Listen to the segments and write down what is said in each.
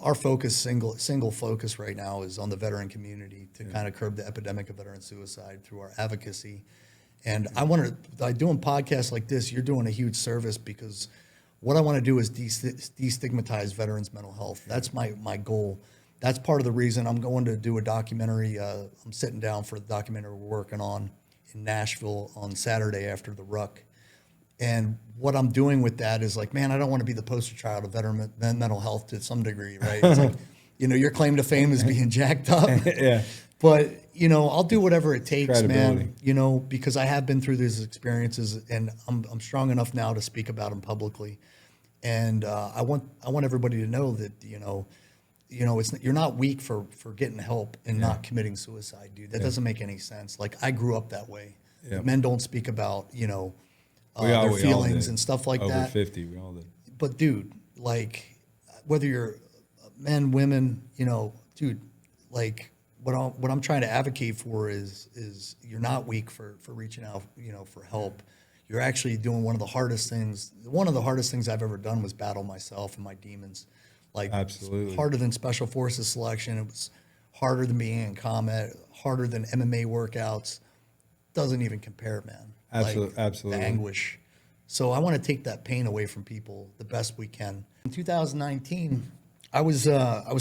our focus, single focus right now is on the veteran community to kind of curb the epidemic of veteran suicide through our advocacy. And by doing podcasts like this, you're doing a huge service, because what I want to do is destigmatize veterans' mental health. That's my goal. That's part of the reason I'm going to do a documentary. I'm sitting down for the documentary we're working on in Nashville on Saturday after the Ruck. And what I'm doing with that is like, man, I don't want to be the poster child of veteran mental health to some degree, right? It's like, your claim to fame is being jacked up. Yeah. But, I'll do whatever it takes, man, because I have been through these experiences, and I'm strong enough now to speak about them publicly. And I want everybody to know that, you're not weak for getting help and not committing suicide, dude. That doesn't make any sense. Like, I grew up that way. Men don't speak about, their feelings and stuff like that. Over 50, we all did. But dude, like, whether you're men, women, dude, like, what I'm trying to advocate for is you're not weak for reaching out, for help. You're actually doing one of the hardest things. One of the hardest things I've ever done was battle myself and my demons. Like, absolutely harder than Special Forces selection. It was harder than being in combat, harder than MMA workouts. Doesn't even compare, man. Absolutely. The anguish. So I want to take that pain away from people the best we can. In 2019, I was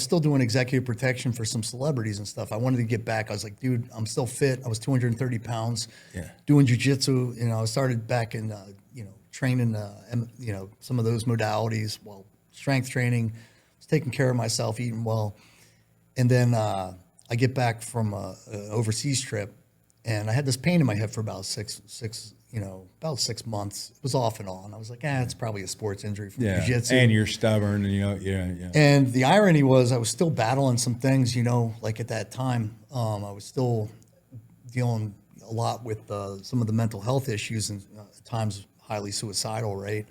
still doing executive protection for some celebrities and stuff. I wanted to get back. I was like, dude, I'm still fit. I was 230 pounds, doing jiu-jitsu. I started back in, training, some of those modalities, strength training, was taking care of myself, eating well. And then I get back from an overseas trip, and I had this pain in my hip for about six months. It was off and on. I was like, it's probably a sports injury from jiu-jitsu. And you're stubborn, and And the irony was I was still battling some things, like at that time. I was still dealing a lot with some of the mental health issues, and at times highly suicidal, right?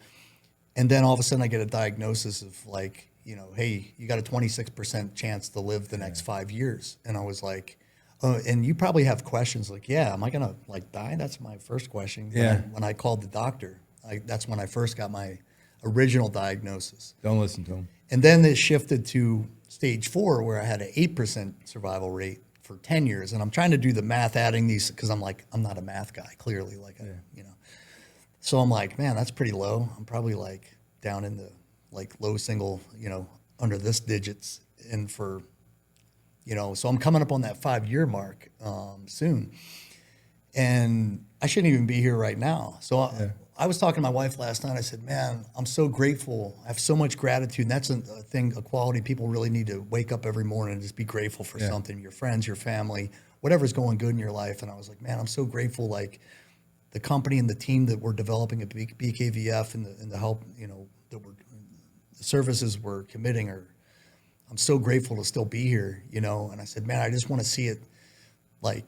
And then all of a sudden I get a diagnosis of like, hey, you got a 26% chance to live the next 5 years. And I was like, and you probably have questions like, am I going to die? That's my first question. When I called the doctor, that's when I first got my original diagnosis. Don't listen to him. And then it shifted to stage 4, where I had an 8% survival rate for 10 years. And I'm trying to do the math, adding these, because I'm not a math guy, clearly. So I'm like, man, that's pretty low. I'm probably down in the low single, under this digits. And for, so I'm coming up on that 5-year mark soon. And I shouldn't even be here right now. So I was talking to my wife last night. I said, man, I'm so grateful. I have so much gratitude. And that's a quality people really need to wake up every morning and just be grateful for something, your friends, your family, whatever's going good in your life. And I was like, man, I'm so grateful, the company and the team that we're developing at BKVF and the help, that the services we're committing I'm so grateful to still be here, And I said, man, I just want to see it a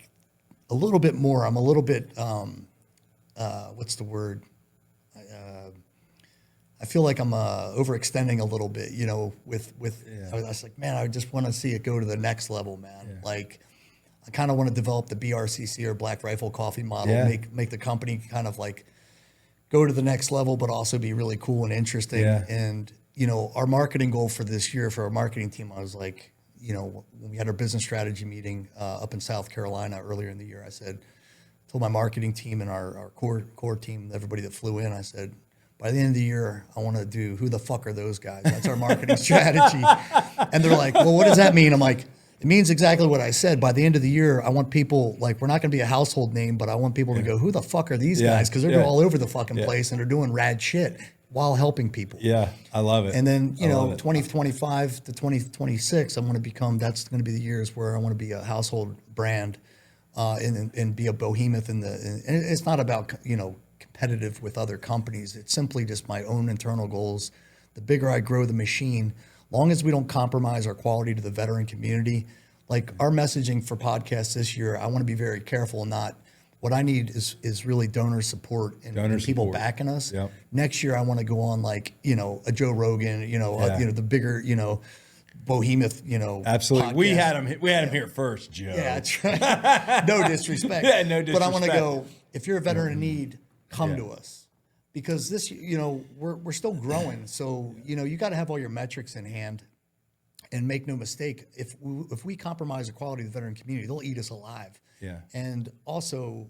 little bit more. I'm a little bit, what's the word? I feel like I'm overextending a little bit, I was like, man, I just want to see it go to the next level, man. I kind of want to develop the BRCC or Black Rifle Coffee model, make the company kind of go to the next level, but also be really cool and interesting. And, our marketing goal for this year for our marketing team, I was like, when we had our business strategy meeting up in South Carolina earlier in the year, I told my marketing team and our core team, everybody that flew in, I said, by the end of the year, I want to do who the fuck are those guys? That's our marketing strategy. And they're like, well, what does that mean? I'm like, it means exactly what I said. By the end of the year, I want people, we're not going to be a household name, but I want people to go, who the fuck are these guys? Because they're all over the fucking place and they're doing rad shit while helping people. Yeah, I love it. And then, 2025 to 2026, that's going to be the years where I want to be a household brand and be a behemoth and it's not about, competitive with other companies. It's simply just my own internal goals. The bigger I grow the machine, long as we don't compromise our quality to the veteran community, our messaging for podcasts this year, I want to be very careful and not. What I need is really donor support and people backing us. Yep. Next year, I want to go on a Joe Rogan, the bigger, behemoth, Absolutely. Podcast. We had him here first, Joe. Yeah, that's right. No disrespect. No disrespect. But I want to go. If you're a veteran in need, come to us, because this, we're still growing. So you got to have all your metrics in hand. And make no mistake, if we compromise the quality of the veteran community, they'll eat us alive. Yeah. And also,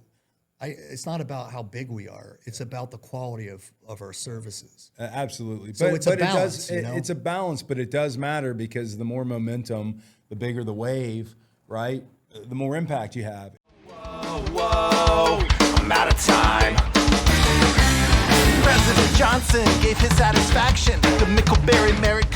it's not about how big we are. It's about the quality of our services. Absolutely. So it's a balance, It's a balance, but it does matter because the more momentum, the bigger the wave, right? The more impact you have. Whoa, I'm out of time. President Johnson gave his satisfaction. The Beret